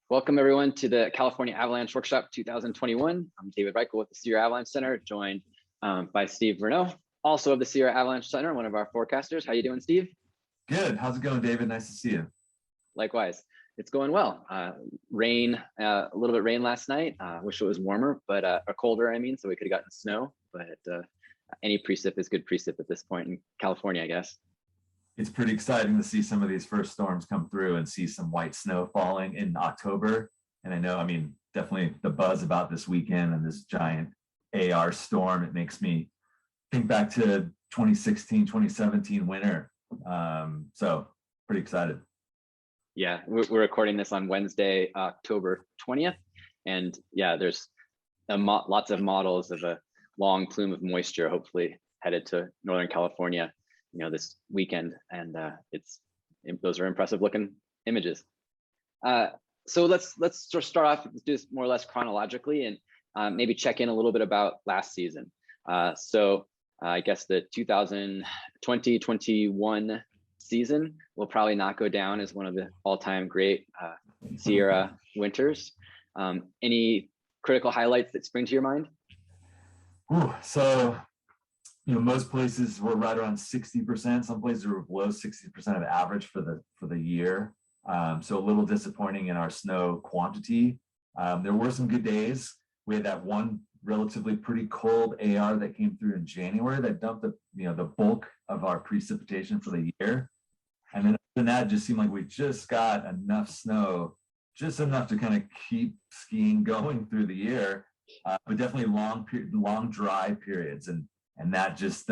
Welcome everyone to the California Avalanche Workshop 2021. I'm David Reichel with the Sierra Avalanche Center, joined by Steve Reynaud, also of the Sierra Avalanche Center, one of our forecasters. How you doing, Steve? Good. How's it going, David? Nice to see you. Likewise. It's going well. Rain, a little bit rain last night. Wish it was warmer, but or colder, I mean, so we could have gotten snow. But any precip is good precip at this point in California, I guess. It's pretty exciting to see some of these first storms come through and see some white snow falling in October. And I know, I mean, definitely the buzz about this weekend and this giant AR storm, it makes me think back to 2016, 2017 winter. So pretty excited. Yeah, we're recording this on Wednesday, October 20th. And yeah, there's lots of models of a long plume of moisture, hopefully headed to Northern California, this weekend. And those are impressive looking images. So let's just start off, do this more or less chronologically and maybe check in a little bit about last season. So I guess the 2020-21 season will probably not go down as one of the all-time great Sierra winters. Any critical highlights that spring to your mind? So, most places were right around 60%. Some places were below 60% of average for the year. So a little disappointing in our snow quantity. There were some good days. We had that one relatively pretty cold AR that came through in January that dumped the bulk of our precipitation for the year. And then other than that, it just seemed like we just got enough snow, just enough to kind of keep skiing going through the year, but definitely long dry periods. And that just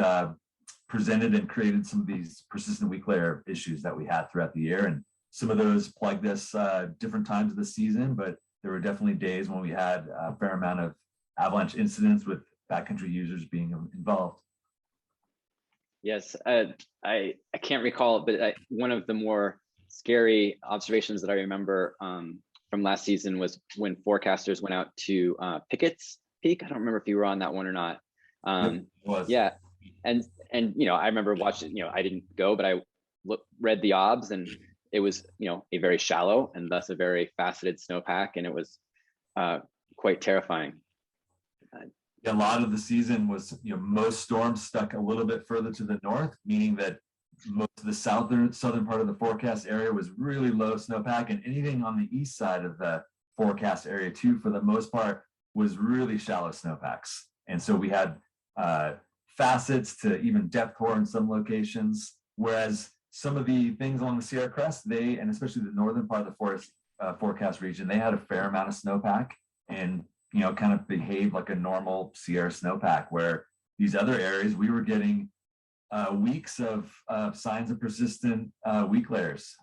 presented and created some of these persistent weak layer issues that we had throughout the year. And some of those plagued us different times of the season, but there were definitely days when we had a fair amount of avalanche incidents with backcountry users being involved. Yes, I can't recall, but one of the more scary observations that I remember from last season was when forecasters went out to Pickett's Peak. I don't remember if you were on that one or not. Yeah, and I remember watching. I didn't go, but I read the obs, and it was a very shallow and thus a very faceted snowpack, and it was quite terrifying. A lot of the season was, most storms stuck a little bit further to the north, meaning that most of the southern part of the forecast area was really low snowpack, and anything on the east side of the forecast area too, for the most part, was really shallow snowpacks. And so we had facets to even depth hoar in some locations, whereas some of the things along the Sierra Crest, and especially the northern part of the forecast region, they had a fair amount of snowpack and kind of behaved like a normal Sierra snowpack, where these other areas we were getting weeks of signs of persistent weak layers.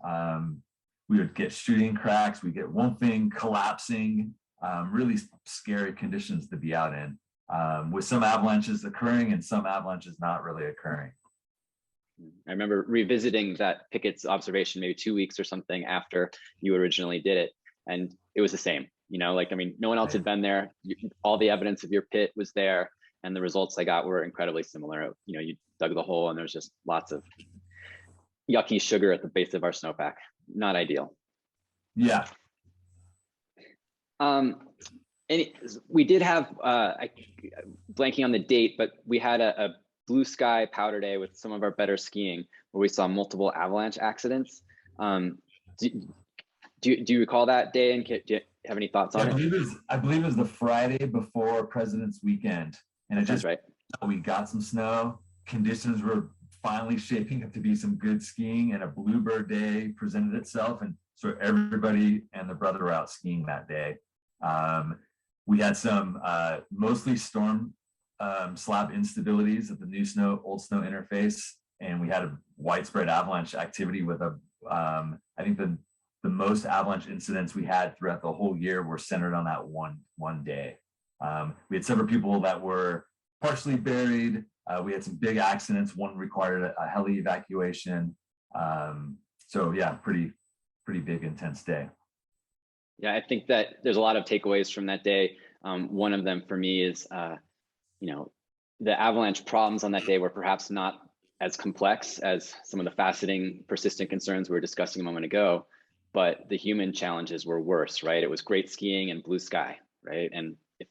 We would get shooting cracks, we get wolfing, collapsing, really scary conditions to be out in, with some avalanches occurring and some avalanches not really occurring. I remember revisiting that Pickett's observation maybe 2 weeks or something after you originally did it, and it was the same. No one else had been there. All the evidence of your pit was there, and the results I got were incredibly similar. You dug the hole, and there's just lots of yucky sugar at the base of our snowpack. Not ideal. Yeah. We did have blanking on the date, but we had a blue sky powder day with some of our better skiing, where we saw multiple avalanche accidents. Do you recall that day, and do you have any thoughts on it? I believe it was the Friday before President's Weekend, and That's right. We got some snow. Conditions were finally shaping up to be some good skiing, and a bluebird day presented itself, and so everybody and their brother were out skiing that day. We had some mostly storm slab instabilities at the new snow, old snow interface, and we had a widespread avalanche activity with I think the most avalanche incidents we had throughout the whole year were centered on that one day. We had several people that were partially buried. We had some big accidents. One required a heli evacuation. So yeah, pretty big, intense day. Yeah, I think that there's a lot of takeaways from that day. One of them for me is, the avalanche problems on that day were perhaps not as complex as some of the faceting, persistent concerns we were discussing a moment ago, but the human challenges were worse, right? It was great skiing and blue sky, right? And if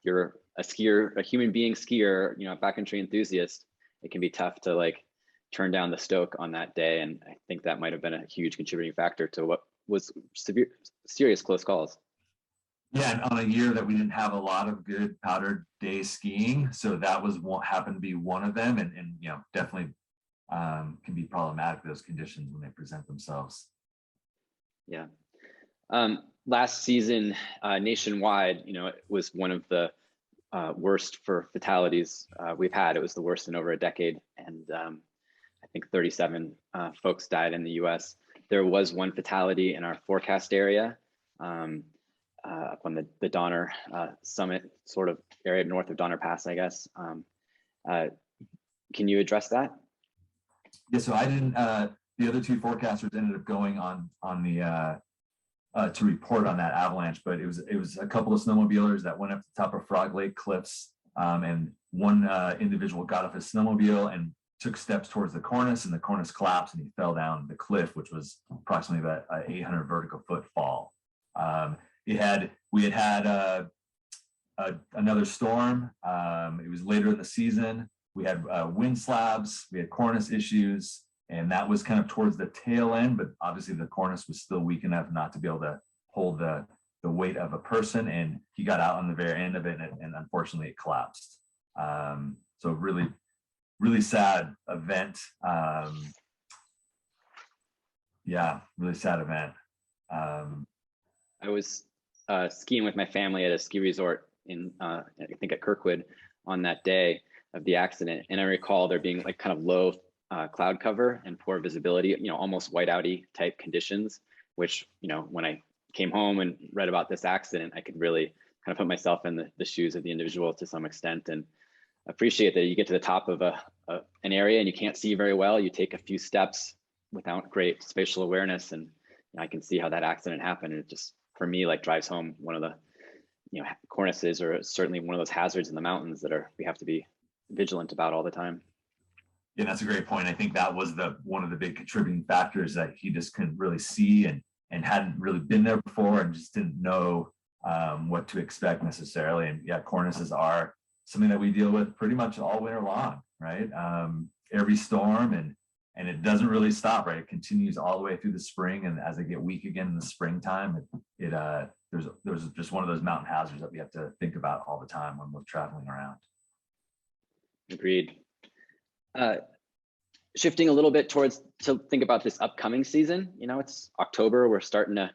you're a skier, a human being skier, you know, a backcountry enthusiast, it can be tough to like turn down the stoke on that day. And I think that might have been a huge contributing factor to what was serious close calls. Yeah, and on a year that we didn't have a lot of good powdered day skiing, so that was happened to be one of them, and you know, definitely can be problematic, those conditions when they present themselves. Yeah. Last season, nationwide, you know, it was one of the worst for fatalities we've had. It was the worst in over a decade, and I think 37 folks died in the U.S. There was one fatality in our forecast area, up on the Donner Summit sort of area north of Donner Pass, I guess. Can you address that? Yeah, so I didn't. The other two forecasters ended up going on the to report on that avalanche, but it was a couple of snowmobilers that went up to the top of Frog Lake cliffs, and one individual got off his snowmobile and took steps towards the cornice, and the cornice collapsed, and he fell down the cliff, which was approximately about 800 vertical foot fall. We had another storm. It was later in the season. We had wind slabs, we had cornice issues, and that was kind of towards the tail end, but obviously the cornice was still weak enough not to be able to hold the weight of a person, and he got out on the very end of it, and unfortunately it collapsed. So really sad event. Yeah, really sad event. I was skiing with my family at a ski resort in, I think at Kirkwood on that day of the accident. And I recall there being like kind of low cloud cover and poor visibility, you know, almost whiteouty type conditions, which, you know, when I came home and read about this accident, I could really kind of put myself in the shoes of the individual to some extent, and appreciate that you get to the top of an area and you can't see very well. You take a few steps without great spatial awareness, and I can see how that accident happened. And it just, for me, like drives home one of the, you know, cornices, or certainly one of those hazards in the mountains that we have to be vigilant about all the time. Yeah, that's a great point. I think that was one of the big contributing factors, that he just couldn't really see and hadn't really been there before, and just didn't know what to expect necessarily. And yeah, cornices are something that we deal with pretty much all winter long, right? Every storm, and it doesn't really stop, right? It continues all the way through the spring, and as they get weak again in the springtime, there's just one of those mountain hazards that we have to think about all the time when we're traveling around. Agreed. Shifting a little bit to think about this upcoming season, you know, it's October, we're starting to,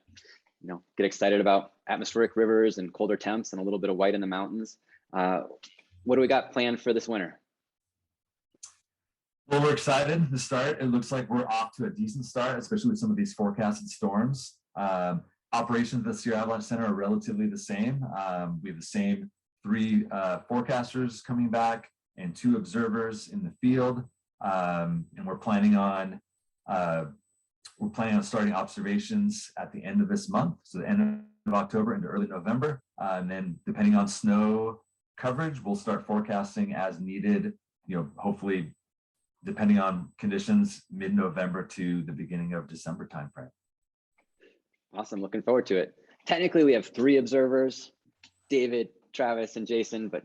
you know, get excited about atmospheric rivers and colder temps and a little bit of white in the mountains. What do we got planned for this winter? Well, we're excited to start. It looks like we're off to a decent start, especially with some of these forecasted storms. Operations at the Sierra Avalanche Center are relatively the same. We have the same 3 forecasters coming back and 2 observers in the field, and we're planning on starting observations at the end of this month, so the end of October into early November, and then depending on snow coverage, we'll start forecasting as needed. You know, hopefully, depending on conditions, mid-November to the beginning of December timeframe. Awesome, looking forward to it. Technically, we have 3 observers, David, Travis, and Jason, but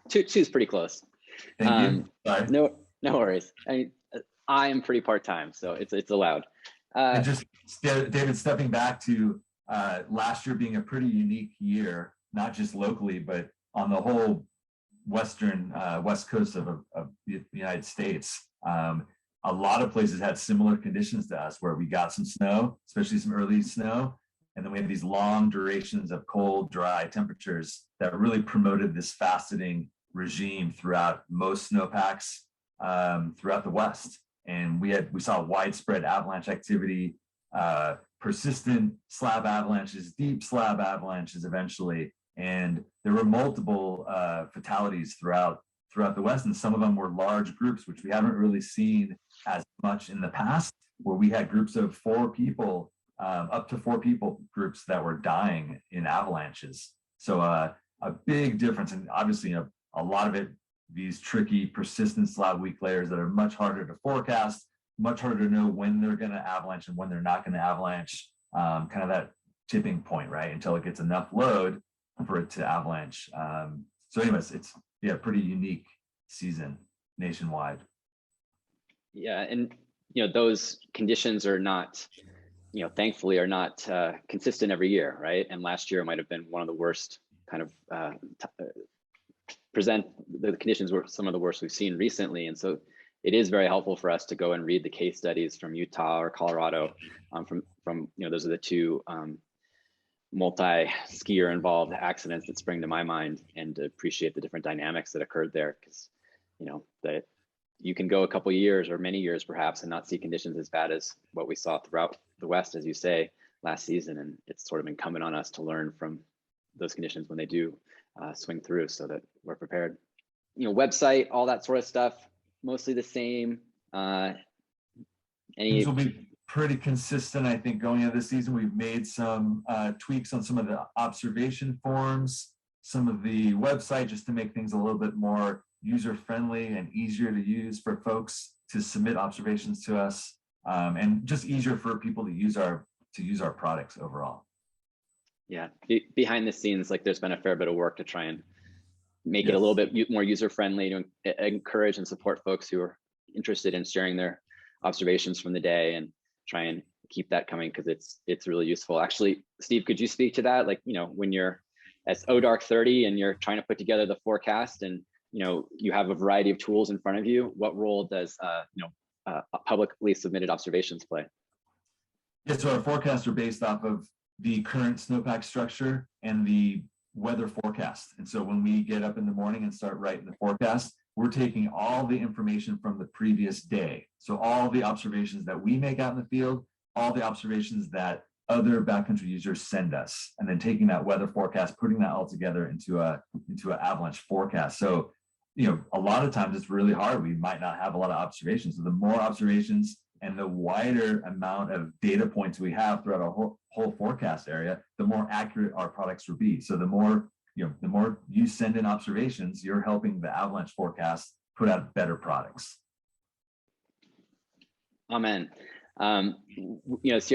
two's pretty close. Thank you. Sorry. No worries. I mean, I am pretty part-time, so it's allowed. And just David, stepping back to last year being a pretty unique year, not just locally, but on the whole west coast of the United States. A lot of places had similar conditions to us, where we got some snow, especially some early snow, and then we had these long durations of cold, dry temperatures that really promoted this faceting regime throughout most snowpacks throughout the West. And we saw widespread avalanche activity, persistent slab avalanches, deep slab avalanches eventually, and there were multiple fatalities throughout the West, and some of them were large groups, which we haven't really seen as much in the past, where we had groups of 4 people, up to 4 people groups that were dying in avalanches. So a big difference, and obviously a lot of it, these tricky persistent slab weak layers that are much harder to forecast, much harder to know when they're going to avalanche and when they're not going to avalanche. kind of that tipping point, right? Until it gets enough load for it to avalanche. So anyways, it's pretty unique season nationwide. Yeah, and those conditions are not, thankfully are not consistent every year, right? And last year might have been one of the worst kind of the conditions were some of the worst we've seen recently. And so it is very helpful for us to go and read the case studies from Utah or Colorado, from those are the two multi-skier involved accidents that spring to my mind, and to appreciate the different dynamics that occurred there, because that you can go a couple years or many years perhaps and not see conditions as bad as what we saw throughout the West, as you say, last season. And it's sort of incumbent on us to learn from those conditions when they do swing through, so that we're prepared. Website, all that sort of stuff, mostly the same. These will be pretty consistent, I think, going into this season. We've made some tweaks on some of the observation forms, some of the website, just to make things a little bit more user-friendly and easier to use for folks to submit observations to us, and just easier for people to use our products overall. Yeah, behind the scenes, like, there's been a fair bit of work to try and make it a little bit more user-friendly, to encourage and support folks who are interested in sharing their observations from the day, and try and keep that coming, because it's really useful. Actually, Steve, could you speak to that? Like, when you're at ODark 30 and you're trying to put together the forecast, and you have a variety of tools in front of you, what role does publicly submitted observations play? Yeah, so our forecasts are based off of the current snowpack structure and the weather forecast. And so when we get up in the morning and start writing the forecast, we're taking all the information from the previous day. So all the observations that we make out in the field, all the observations that other backcountry users send us, and then taking that weather forecast, putting that all together into an avalanche forecast. So a lot of times it's really hard. We might not have a lot of observations. So the more observations and the wider amount of data points we have throughout our whole forecast area, the more accurate our products will be. So the more you send in observations, you're helping the avalanche forecast put out better products. Amen. Sierra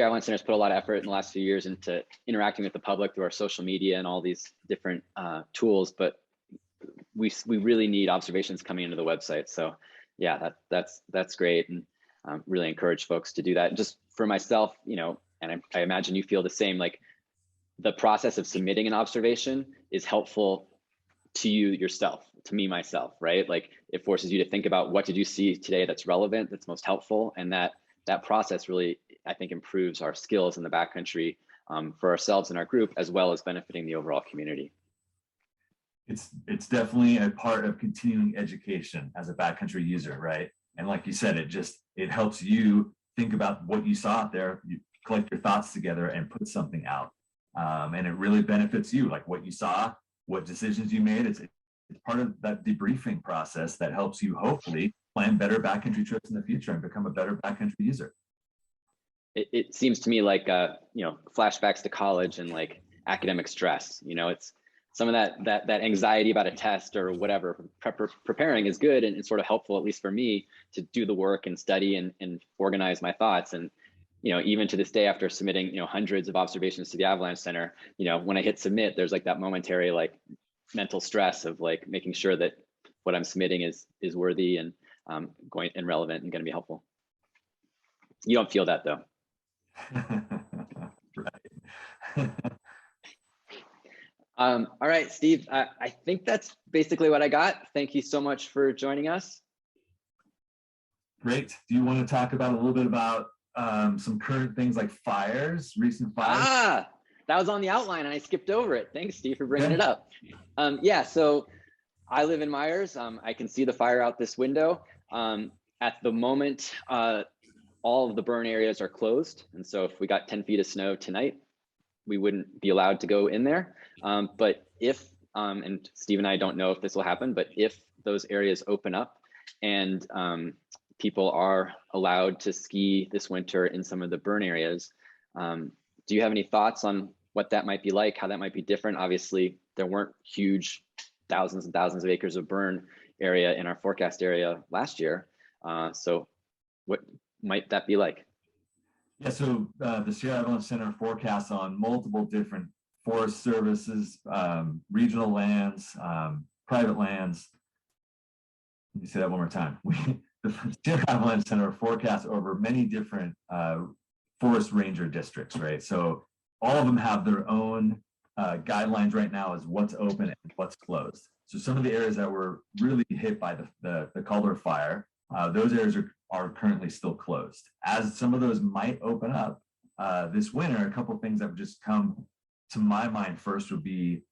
Avalanche Center has put a lot of effort in the last few years into interacting with the public through our social media and all these different tools, but we really need observations coming into the website. So yeah, that's great, and really encourage folks to do that. And just for myself, and I imagine you feel the same, like, the process of submitting an observation is helpful to you yourself, to me myself, right? Like, it forces you to think about, what did you see today that's relevant, that's most helpful, and that process really, I think, improves our skills in the backcountry, for ourselves and our group, as well as benefiting the overall community. It's definitely a part of continuing education as a backcountry user, right? And like you said, it helps you think about what you saw out there, you collect your thoughts together and put something out. And it really benefits you, like what you saw, what decisions you made. It's part of that debriefing process that helps you hopefully plan better backcountry trips in the future and become a better backcountry user. It seems to me like flashbacks to college and like academic stress. It's some of that anxiety about a test or whatever. Preparing is good and sort of helpful, at least for me, to do the work and study and organize my thoughts. And even to this day, after submitting hundreds of observations to the Avalanche Center, when I hit submit, there's like that momentary like mental stress of like making sure that what I'm submitting is worthy and going and relevant and going to be helpful. You don't feel that though. Right. All right, Steve, I think that's basically what I got. Thank you so much for joining us. Great. Do you want to talk about a little bit about some current things like fires, recent fires? That was on the outline and I skipped over it. Thanks, Steve, for bringing it up. Yeah, so I live in Myers. I can see the fire out this window. At the moment, all of the burn areas are closed. And so if we got 10 feet of snow tonight, we wouldn't be allowed to go in there. But if, and Steve and I don't know if this will happen, but if those areas open up and people are allowed to ski this winter in some of the burn areas, do you have any thoughts on what that might be like, how that might be different? Obviously, there weren't huge thousands and thousands of acres of burn area in our forecast area last year. So what might that be like? Yeah, so the Sierra Avalanche Center forecasts on multiple different forest services, regional lands, private lands. Let me say that one more time. The Sierra Avalanche Center forecasts over many different forest ranger districts, right? So all of them have their own guidelines right now as what's open and what's closed. So some of the areas that were really hit by the Calder fire, those areas are currently still closed. As some of those might open up this winter, a couple of things that would just come to my mind first would be,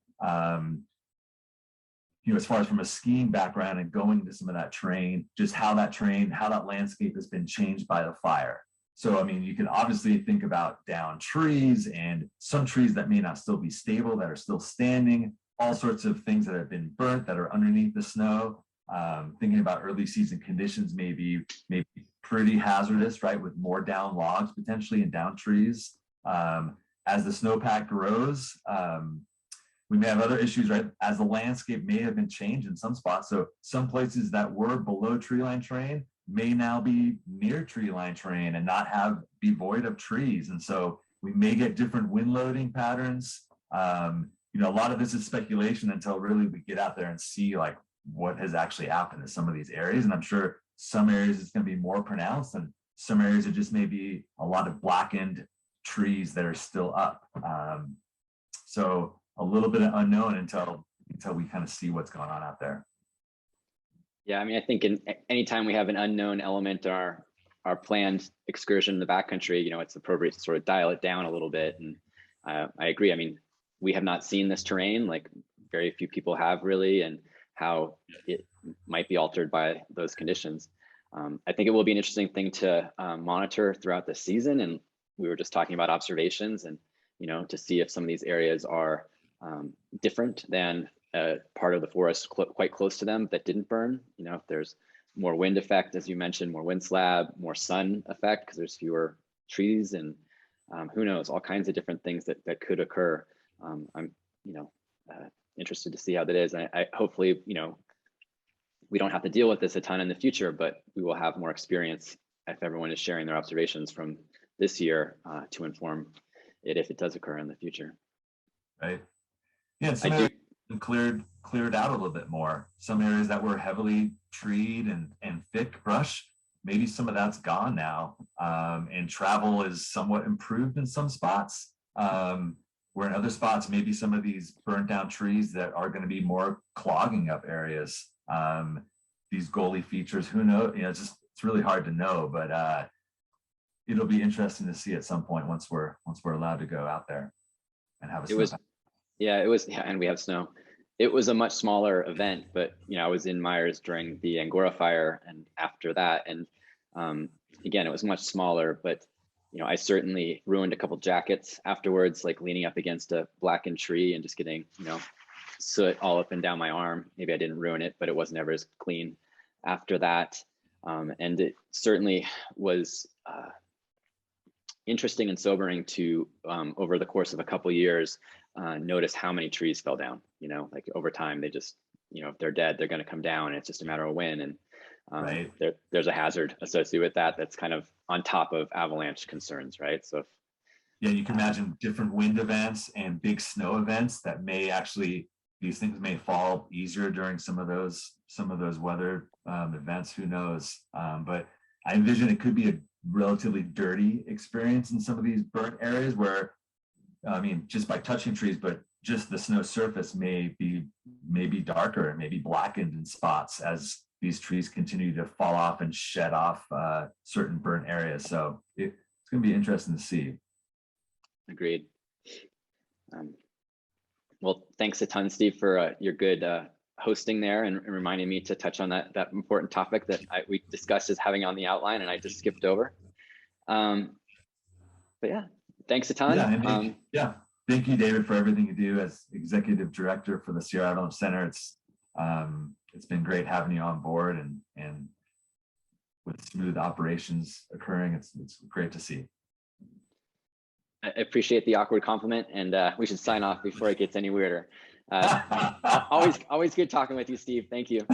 as far as from a skiing background and going into some of that terrain, just how that landscape has been changed by the fire. So, I mean, you can obviously think about downed trees and some trees that may not still be stable, that are still standing, all sorts of things that have been burnt that are underneath the snow. Thinking about early season conditions may be pretty hazardous, right? With more down logs potentially and down trees. As the snowpack grows, we may have other issues, right? As the landscape may have been changed in some spots. So some places that were below tree line terrain may now be near tree line terrain and be void of trees. And so we may get different wind loading patterns. A lot of this is speculation until really we get out there and see like what has actually happened in some of these areas. And I'm sure some areas it's going to be more pronounced, and some areas it just may be a lot of blackened trees that are still up. So a little bit of unknown until we kind of see what's going on out there. Yeah, I mean, I think anytime we have an unknown element in our planned excursion in the backcountry, it's appropriate to sort of dial it down a little bit. And I agree. I mean, we have not seen this terrain, like very few people have really, and how it might be altered by those conditions. I think it will be an interesting thing to monitor throughout the season. And we were just talking about observations and, to see if some of these areas are different than part of the forest quite close to them that didn't burn. If there's more wind effect, as you mentioned, more wind slab, more sun effect because there's fewer trees, and who knows, all kinds of different things that could occur. I'm interested to see how that is. And I hopefully we don't have to deal with this a ton in the future, but we will have more experience if everyone is sharing their observations from this year to inform it if it does occur in the future. Right. Yeah, some areas cleared out a little bit more. Some areas that were heavily treed and thick brush, maybe some of that's gone now, and travel is somewhat improved in some spots. Where in other spots, maybe some of these burnt down trees that are going to be more clogging up areas. These goalie features, who knows? It's really hard to know, but it'll be interesting to see at some point once we're allowed to go out there and have a snowpack. And we have snow. It was a much smaller event, but I was in Myers during the Angora fire and after that, and again, it was much smaller, but I certainly ruined a couple jackets afterwards, like leaning up against a blackened tree and just getting soot all up and down my arm. Maybe I didn't ruin it, but it wasn't ever as clean after that. And it certainly was interesting and sobering to over the course of a couple of years notice how many trees fell down. Like over time they just if they're dead, they're going to come down, and it's just a matter of when. And right. There's a hazard associated with that that's kind of on top of avalanche concerns, right? So you can imagine different wind events and big snow events that may actually, these things may fall easier during some of those weather events, who knows. But I envision it could be a relatively dirty experience in some of these burnt areas where, just by touching trees, but just the snow surface may be darker, maybe blackened in spots as these trees continue to fall off and shed off certain burnt areas. So it's going to be interesting to see. Agreed. Well, thanks a ton, Steve, for your good hosting there and reminding me to touch on that important topic that we discussed as having on the outline, and I just skipped over. But yeah, thanks a ton. Thank you, David, for everything you do as executive director for the Sierra Avalanche Center. It's been great having you on board, and with smooth operations occurring, it's great to see. I appreciate the awkward compliment, and we should sign off before it gets any weirder. Always good talking with you, Steve. Thank you.